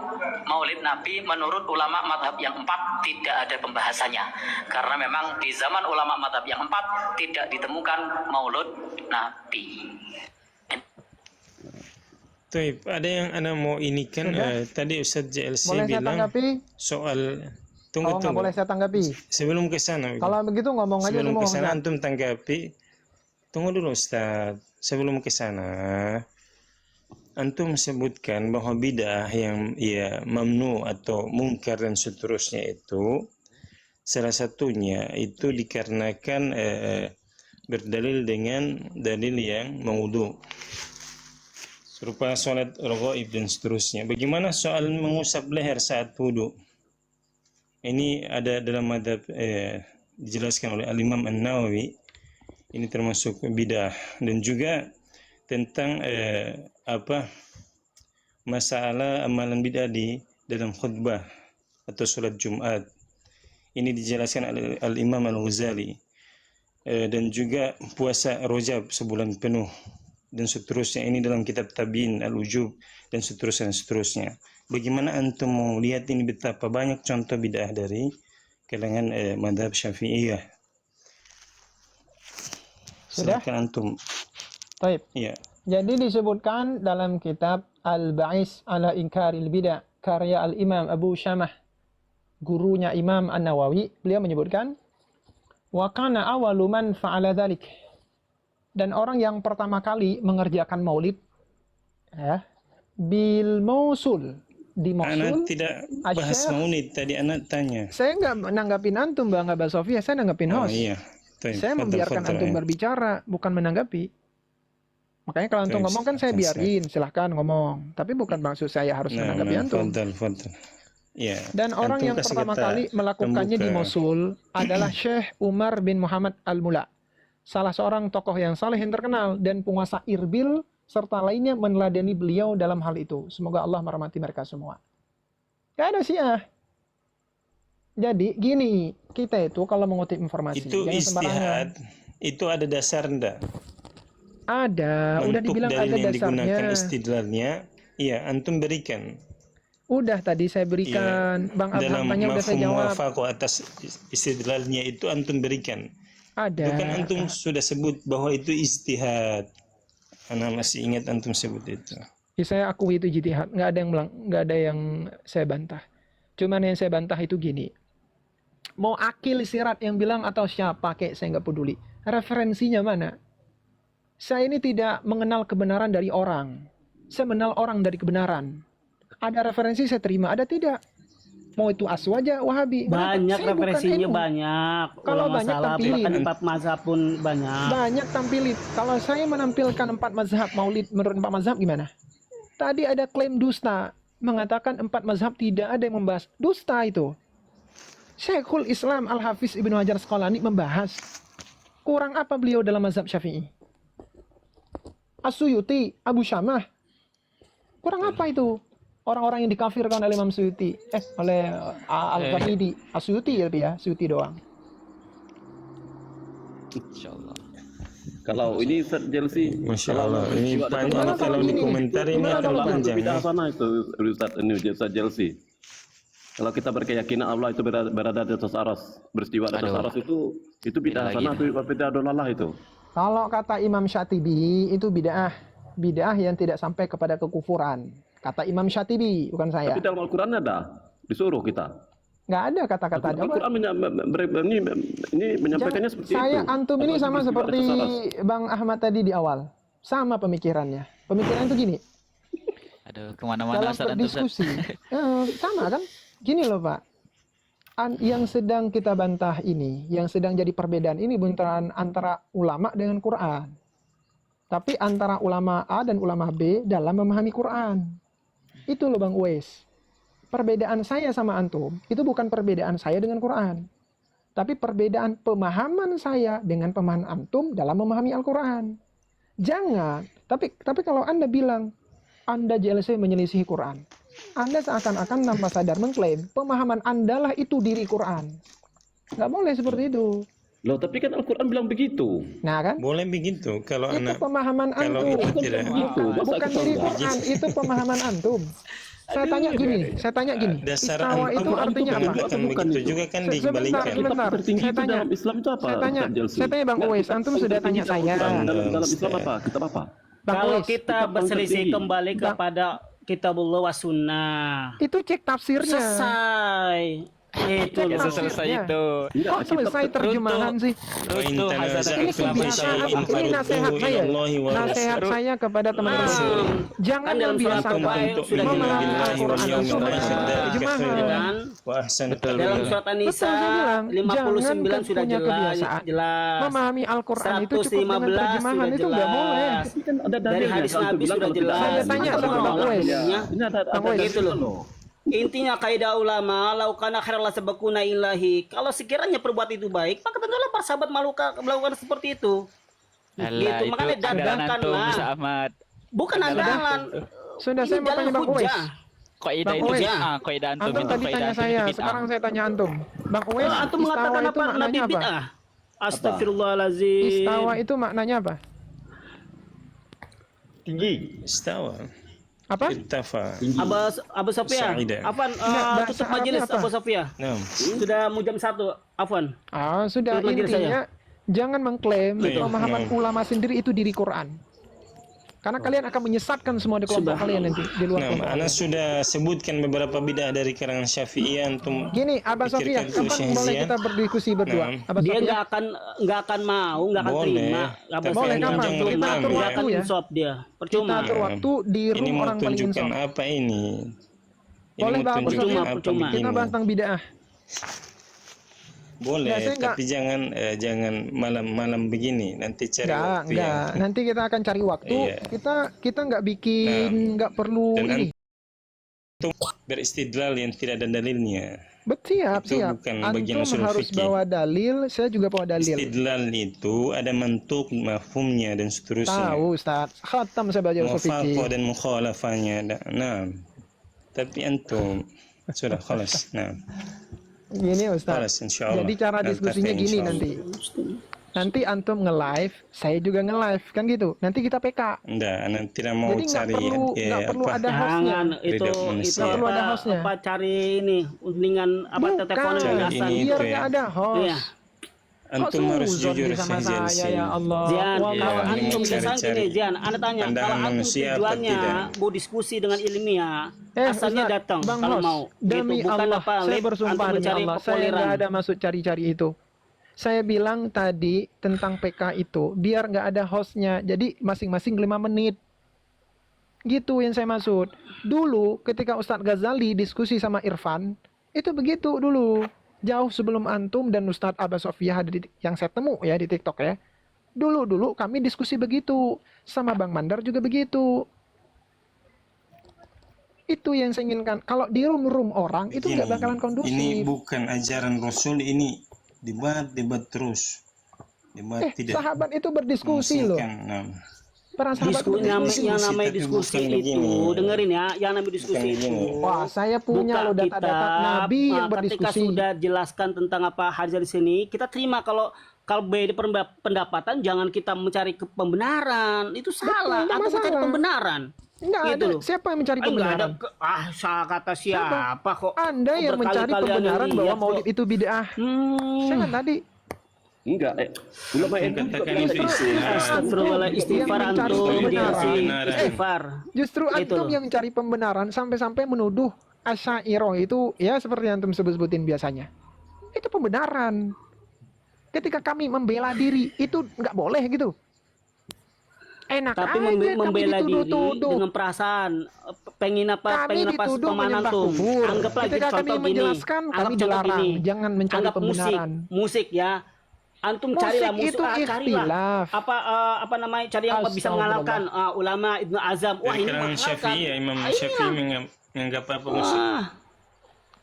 Maulid Nabi menurut ulama madhab yang 4, tidak ada pembahasannya, karena memang di zaman ulama madhab yang 4 tidak ditemukan Maulud Nabi. Taib, ada yang ana mau ini kan tadi Ustaz JLC Boleh saya bilang tanggapi? soal Oh, nggak boleh saya tanggapi. sebelum ke sana. Kalau begitu ngomong aja Sebelum semua. ke sana Ustaz. antum tanggapi. Tunggu dulu Ustaz. Sebelum ke sana antum sebutkan bahwa bid'ah yang ya mamnu atau mungkar dan seterusnya itu salah satunya itu dikarenakan berdalil dengan dalil yang mawdu'. Serupa sholat raghaib dan seterusnya. Bagaimana soal mengusap leher saat wudu? Ini ada dalam madhab dijelaskan oleh Al-Imam An-Nawawi. Ini termasuk bidah. Dan juga tentang masalah amalan bidah di dalam khutbah atau sholat Jumat. Ini dijelaskan oleh Al-Imam Al-Ghazali. Dan juga puasa Rajab sebulan penuh dan seterusnya. Ini dalam kitab Tabiin Al-Ujub dan seterusnya. Bagaimana antum mau lihat ini betapa banyak contoh bid'ah dari kalangan madhab Syafi'iyah. Sudah? Silakan antum. Baik. Ya. Jadi disebutkan dalam kitab Al-Ba'is ala Inkaril Bid'ah karya Al-Imam Abu Syamah, gurunya Imam An-Nawawi, beliau menyebutkan wa kana awwalu man fa'ala dzalik. Dan orang yang pertama kali mengerjakan maulid ya, bil Mosul, di Mosul. Anak tidak bahas Asy'ar. maulid tadi anak tanya. Saya nggak menanggapin antum Bang Abah Sofia, saya nanggapin Oh host. iya. Taib. Saya Fadal, membiarkan fadal, antum ya. berbicara, bukan menanggapi. Makanya kalau antum Taib, ngomong kan saya silakan, biarin, silahkan ngomong. Tapi bukan maksud saya harus menanggapi antum. Fadal. Ya. Dan orang Antum yang kasih pertama kata kali melakukannya di pembuka. Mosul adalah Syekh Umar bin Muhammad Al-Mula, salah seorang tokoh yang saleh yang terkenal, dan penguasa Irbil serta lainnya meneladani beliau dalam hal itu. Semoga Allah merahmati mereka semua. Gak ada Syiah. Jadi gini, kita itu kalau mengutip informasi Itu jangan sembarangan. istihad, itu ada dasar enggak? Ada, udah Untuk dibilang dalil ada yang digunakan dasarnya. istidlalnya, iya, antum berikan. Udah tadi saya Iya, berikan, Bang Abham dalam tanya udah saya mafhum jawab. muwafaqah atas istidlalnya itu antum berikan. Bukan Ada. antum sudah sebut bahwa itu istihad. Ana masih ingat antum sebut itu. Ya, saya akui itu ijtihad, nggak ada yang saya bantah. Cuman yang saya bantah itu gini. Mau Akil Sirat yang bilang atau siapa kayak saya nggak peduli. Referensinya mana? Saya ini tidak mengenal kebenaran dari orang. Saya mengenal orang dari kebenaran. Ada referensi saya terima, ada tidak? Mau itu Aswaja, Wahabi. Banyak Saya bukan referensinya, NU. banyak. Kalau Ulama banyak salaf, tampilin. bahkan 4 mazhab pun banyak. Banyak tampilin. Kalau saya menampilkan 4 mazhab maulid menurut 4 mazhab gimana? Tadi ada klaim dusta. Mengatakan 4 mazhab tidak ada yang membahas. Dusta itu. Syekhul Islam Al-Hafiz Ibnu Hajar Asqalani membahas. Kurang apa beliau dalam mazhab Syafi'i? As-Suyuti, Abu Syamah. Kurang apa itu? Orang-orang yang dikafirkan oleh Imam Suyuti. Oleh Al-Ghamidi. As-Suyuti ya, Suyuti doang. Insyaallah. Kalau ini Ustaz Jelsi, Masya kalau Allah, ini jiwa dan panjang kemarahan kalau gini, dikomentari ini gimana akan kalau panjang. bid'ah sana itu Ustaz Jelsi. Kalau kita berkeyakinan Allah itu berada di atas aras, beristiwa di atas Aduh. aras itu bid'ah Lagi sana dah. itu bid'ah dolalah itu. Kalau kata Imam Syatibi itu bid'ah. Bid'ah yang tidak sampai kepada kekufuran. Kata Imam Syatibi, bukan saya. Tapi dalam Al-Qur'an ada disuruh kita. Nggak ada kata-kata ada. Al-Qur'an ini menyampaikannya seperti Saya itu. antum ini Allah sama itu beristiwa di seperti atas aras. Bang Ahmad tadi di awal. Sama pemikirannya. Pemikiran itu gini. Aduh, kemana-mana Dalam Ustaz antum, Ustaz. berdiskusi. Sama kan? Gini loh Pak. Yang sedang kita bantah ini, yang sedang jadi perbedaan ini bukan antara ulama dengan Quran. Tapi antara ulama A dan ulama B dalam memahami Quran. Itu loh Bang Uwais. Perbedaan saya sama antum itu bukan perbedaan saya dengan Quran. Tapi perbedaan pemahaman saya dengan pemahaman antum dalam memahami Al-Quran. Jangan. Tapi kalau Anda bilang Anda JLC menyelisihi Quran, Anda seakan-akan tanpa sadar mengklaim pemahaman Anda lah itu diri Quran. Nggak boleh seperti itu. Loh, tapi kan Al-Qur'an bilang begitu. Nah kan? Boleh begitu kalau Itu anak pemahaman kalau antum. itu tidak Begitu. Masa Bukan kita diri enggak? Quran, itu pemahaman antum. Saya tanya gini. dasar Istawa itu antum artinya apa? mengatakan Bukan begitu itu. juga kan Sebentar, dikembalikan. sebentar. Tertinggi Saya itu tanya. dalam Islam itu apa? Saya tanya, Ustaz Jelsi? saya tanya Bang Uwais, antum sudah tanya saya. Dalam Islam apa? Kitab apa? Bang Kalau Uwais, kita Kitab berselisih tertinggi. kembali kepada Kitabullah wa sunnah. itu cek tafsirnya. Selesai. Itu Cek Ya loh. selesai Tafsirnya. itu. Enggak, Kok selesai terjemahan sih? Runtuh hazanah Ini Islam kebiasaan, syai'in ini nasihat saya. Nasihat saya kepada teman-teman. Jangan Kan dalam surat membiasakan At-Taubah sudah memahami jelas. Al-Quran itu Sudah dengan terjemahan. Kan? Betul, Dalam betul. surat An-Nisa Betul, saya bilang, 59 jangan sudah punya jelas. kebiasaan. Jelas. Memahami Al-Quran itu cukup dengan 115 terjemahan sudah itu nggak boleh. jelas. Tapi kan ada Dari dalilnya. hadis Kalau Nabi bilang sudah kalau tidak jelas. ada Saya tanya dalilnya, sama Bang Uwais. ini ada Bang Uwais. Gitu loh. loh. Intinya kaidah ulama, laukana khairal sabakuna ilahi. Kalau sekiranya perbuat itu baik, maka tentulah para sahabat melakukan seperti itu. Alah, Gitu, itu makanya andalan dadahkan antum lah. Bisa amat. Bukan andalan. Sudah, saya mau jalan tanya Bang Uwais. hujah. Kaidah Bang itu Uwais. bid'ah, kaidah antum Antum itu tadi kaidah tanya antum saya, itu bid'ah. sekarang saya tanya antum. Bang Uwais, Antum istawa mengatakan itu apa? maknanya Nabi apa? bid'ah. Astagfirullahalazim. Istawa itu maknanya apa? Tinggi. Istawa. Apa? Ittafa. Abu Sofia. Sa'idah. Afwan, Enggak, bahasa tutup Arabnya majelis apa? Abu Sofia. Nah, Sudah mau jam 1. Afwan. Sudah, Tutup majelis intinya jangan mengklaim Betul. pemahaman Nah. ulama sendiri itu diri Quran. Karena kalian akan menyesatkan semua di kelompok kalian nanti di luar kelompok. Ana kalian. sudah sebutkan beberapa bid'ah dari kalangan Syafi'iyah antum. Gini, Abah Sofia, pikirkan itu kapan Syekh boleh Zian? kita berdiskusi berdua? Nah. Abah Dia Sofia, nggak akan mau, nggak akan Boleh, terima. tapi Boleh, antum kapan? jangan Kita reklam atur ya. Nggak akan waktu ya. insop dia. kita Percuma. atur waktu di Ini room mau orang paling tunjukkan insaf. apa ini? Ini Boleh, mau Bang, tunjukkan percuma, apa percuma. Kita begini? bahas tentang bid'ah. Boleh, Nggak, saya nggak- tapi jangan malam-malam begini. Nanti cari waktu Enggak. yang Nanti kita akan cari waktu. Iya. Kita nggak bikin, nggak perlu dan ini. antum beristidlal yang tidak ada dalilnya. Siap, Itu siap. bukan bagian Antum usul harus fikih. bawa dalil, saya juga bawa dalil. Istidlal itu ada mantuk, mafhumnya dan seterusnya. Tahu, Ustaz. Khatam saya belajar usul fikih. Muwafaqah dan mukhalafahnya. Nah, tapi antum sudah khalas. Nah, Gini خلاص Ustaz. إن شاء الله Jadi cara diskusinya نلتقي إن gini شاء nanti. الله. Nanti antum nge-live, saya juga nge-live kan gitu. Nanti kita PK. Enggak, أنا tidak mau Jadi nggak cari perlu ada hostnya. Jangan itu Ridho manusia. Perlu ada hostnya. apa cari ini undingan apa telepon Bukan, biasa. ini biar itu nggak ya. ada host. Iya. Antum Kok harus suzon jujur sama saja saya sih. ya Allah. Zian, Wallahu kalau ini antum mau misalnya cari-cari gini, Zian, Anda tanya, pandangan kalau antum manusia apa tujuannya tidak? mau diskusi dengan ilmiah, asalnya Ustaz, datang Bang kalau Hos, mau. demi Gitu, bukan Allah, apa, saya lip, bersumpah antum demi mencari Allah, saya populeran. nggak ada maksud cari-cari itu. Saya bilang tadi tentang PK itu, biar nggak ada hostnya, jadi masing-masing 5 menit. Gitu yang saya maksud. Dulu ketika Ustadz Ghazali diskusi sama Irfan, itu begitu dulu. Jauh sebelum antum dan Ustadz Abbas Sofiyah yang saya temu ya di TikTok ya. Dulu kami diskusi begitu. Sama Bang Mandar juga begitu. Itu yang saya inginkan. Kalau di room orang itu nggak bakalan Ini kondusif. bukan ajaran Rasul, ini debat terus. Debat tidak Sahabat itu berdiskusi loh. mengasingkan. Nah, Para sahabat itu berdiskusi. Yang namanya Tapi diskusi bukan itu, begini. dengerin ya, yang namanya diskusi Bukan itu. begini. Wah, saya punya Buka loh data-data kitab, Nabi yang ketika berdiskusi. sudah jelaskan tentang apa hadis di sini, kita terima. Kalau beda pendapatan, jangan kita mencari pembenaran, itu salah. nggak Atau mencari masalah. pembenaran. Enggak Gitu ada. loh. Siapa yang mencari Enggak ada pembenaran? saya kata siapa kok. Anda yang mencari Berkali-kali pembenaran ada bahwa lihat maulid kok. itu bid'ah. Saya kan tadi. Enggak, ulama NU juga katakan bilang itu begitu. istilah. Astagfirullah, istighfar Yang mencari antum, pembenaran. istighfar. Justru Gitu antum loh. yang mencari pembenaran sampai-sampai menuduh Asy'ariyah itu ya seperti yang antum sebut-sebutin biasanya. Itu pembenaran. Ketika kami membela diri itu nggak boleh gitu. Enak Tapi aja kami membela diri dituduh-tuduh. dengan perasaan pengen apa Kami pengen apa dituduh pemahaman menyembah tuh. kufur. Anggaplah Ketika kami contoh gini. menjelaskan, Anggap kami contoh dilarang. gini. Jangan mencari Anggap pembenaran. musik ya. Antum Musik carilah musik, itu carilah ikhtilaf. apa namanya, cari yang bisa mengalahkan ulama Ibnu Azam. Wah, Dari ini kalangan mengalahkan. Syafi'i ya, Imam Syafi'i menganggap apa musik.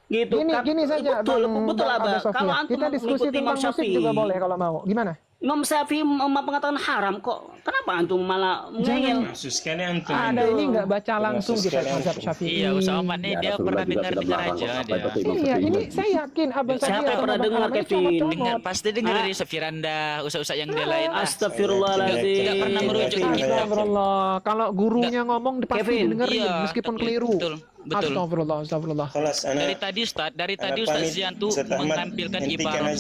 Gitu kan. Gini saja betul, Bang betul Bang Abah. Abbas Sofiyah. Kalau antum Kita diskusi mengikuti tentang Imam musik Syafi'i, juga boleh kalau mau. Gimana? Imam Syafi'i mengatakan haram kok. Kenapa antum malah mengeyel? Maksud sekali antum Ada ini nggak baca langsung Maksud kita sekali mazhab antum. Syafi'i. Iya, Usahaman nih Ya, dia Rasulullah pernah juga tidak dengar melarang aja kok. Apa dia. itu Imam Iya, Syafi'i? ini saya yakin Abang Siapa Sofiyah yang pernah sama Bang dengar, Ahmad itu Kevin? comot-comot. Dengar pasti dengar dari Safiranda, usah-usah yang dia lain. Astagfirullahaladzim. Tidak pernah merujuk ke kita. Astagfirullah. Kalau gurunya ngomong pasti Kevin. didengerin Iya, meskipun tapi keliru. betul, betul. Astagfirullah. Kelas Dari tadi Ustaz Zian tuh menampilkan ibarat.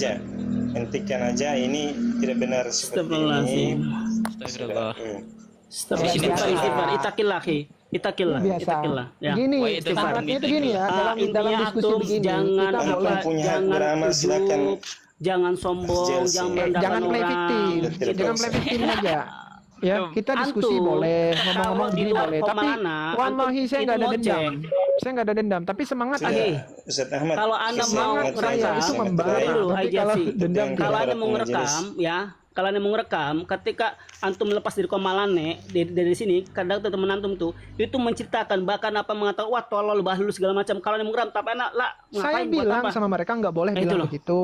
Hentikan aja, ini tidak benar seperti Astagfirullahaladzim. ini. Astagfirullah. Istighfar, itakillah. Biasa. Ya. Gini, Wah, itu standarnya itu gini ya. Dalam Intinya diskusi antum begini, jangan kita boleh punya hak jangan beramal, silakan. ujub, jangan sombong, Jealousy. jangan merendahkan jangan play orang. victim. Tidak Jangan usah. play victim aja. Ya, kita diskusi Antum, boleh, ngomong-ngomong kalau di begini luar boleh. Tapi Komalana, wallahi saya antum nggak ada itu dendam. ngoceh. Saya nggak ada dendam, tapi semangat Sudah, ada. Ustaz Ahmad. Kalau Anda mau Semangat saya ngerekam, itu membara. dulu, Tapi Haji kalau Afi. dendam Itu Kalau yang Anda para mau ngerekam, ya, kalau Anda mau ngerekam, ketika antum melepas dari Komalane, dari sini, kadang teman antum tuh, itu menceritakan bahkan apa mengatakan, wah tolol, bahlul segala macam. Kalau Anda mau ngerekam, tapi anak lah, Saya ngapain, buat bilang apa? sama mereka nggak boleh Nah, itu bilang loh. begitu.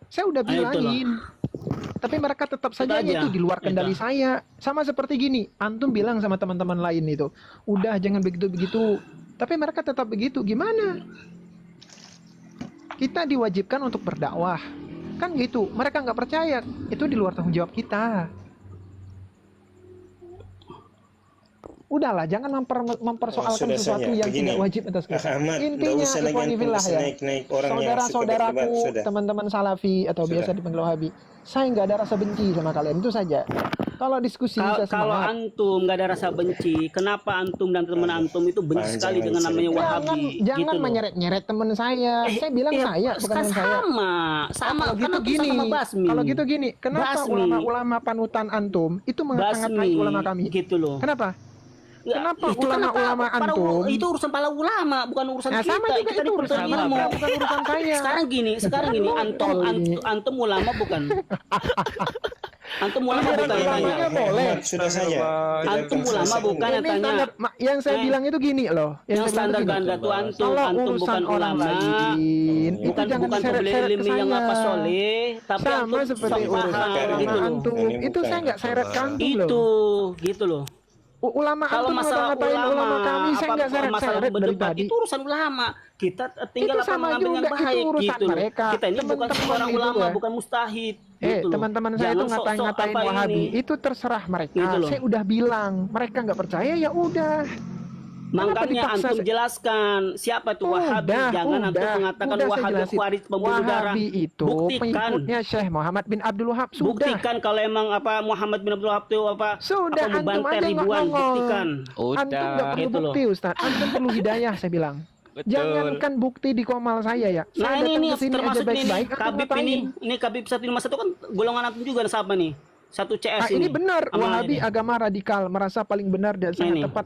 Saya udah Nah, itu loh. bilangin. Tapi mereka tetap saja aja. itu di luar kendali Itu. saya. Sama seperti gini, antum bilang sama teman-teman lain itu, udah jangan begitu-begitu. Tapi mereka tetap begitu. Gimana? Kita diwajibkan untuk berdakwah. Kan gitu. Mereka nggak percaya. Itu di luar tanggung jawab kita. Udahlah, jangan mempersoalkan sudah sesuatu saja. yang Begini, tidak wajib atas kita. Ahmad, nggak Intinya, usah lagi ikhwani antum fillah ya. naik-naik orang yang suka Saudara-saudaraku, berdebat, sudah. teman-teman salafi atau Sudah. biasa dipanggil wahabi, saya nggak ada rasa benci sama kalian, itu saja. Kalau diskusi saya Kalau semangat. antum nggak ada rasa benci, kenapa antum dan teman antum itu benci Panjang sekali dengan cerita. namanya Jangan, Wahabi? jangan gitu loh. menyeret-nyeret teman saya. Saya bilang Iya, saya, bukan teman saya. Sama Kalau gitu kan antum gini, sama Basmi. kalau gitu gini, kenapa Basmi. ulama-ulama panutan antum itu mengata-ngatai Basmi, ulama kami? gitu loh. Kenapa? Ya, Kenapa itu kan ulama-ulama para antum? itu urusan para ulama, bukan urusan Nah, kita. sama juga Kita itu di urusan penuntut mereka, ilmu. bukan urusan saya. Sekarang gini, antum ulama bukan? Antum ulama bukan yang Ulamanya tanya. boleh. Ahmad, sudah saja. Antum ulama bukan yang Ini tanya. standar, yang saya bilang itu gini loh. Yang saya bilang standar itu gini. ganda tuh antum, Kalau antum urusan bukan orang ulama. lain, itu Bukan jangan pembeli diseret-seret ke ilmu yang saya. apa soleh, tapi Sama antum seperti sok urusan paham Karena ulama gitu loh. antum, Ini itu bukan saya nggak seret ke antum loh. Itu gitu loh. Ulama Kalau antum masalah ngata-ngatain ulama kami, saya apa, nggak masalah seret-seret dari berdebat tadi. itu urusan ulama. Kita tinggal Itu apa sama mengambil yang juga, itu baik urusan gitu loh. mereka. Kita ini bukan Teman-teman seorang itu ulama, ya. bukan mustahid. Gitu loh. Teman-teman saya itu Jangan sok-sok ngatain apa Wahabi, ini. itu terserah mereka. Gitu loh. Saya udah bilang, mereka nggak percaya ya udah. Kenapa Makanya dipaksa? antum jelaskan siapa itu Wahabi. Jangan antum mengatakan saya Wahabi jelasin. Khawarij pembuluh darah. Wahabi itu Buktikan. pengikutnya Syekh Muhammad bin Abdul Wahab. Sudah. Buktikan kalau emang apa Muhammad bin Abdul Wahab itu apa Sudah, apa antum membantai aja nggak ribuan. nongol. Buktikan. Antum nggak perlu Gitu loh. bukti Ustaz. Antum perlu hidayah saya bilang. Betul. Jangankan bukti di komal saya ya. Nah Saya ini datang ke sini aja termasuk ini baik-baik. antum Kabib ngatain. ini Kabib 151 kan golongan antum juga siapa nih? Satu CS Ah, ini benar. Sama Wahabi ini. agama radikal merasa paling benar dan sangat Ini. tepat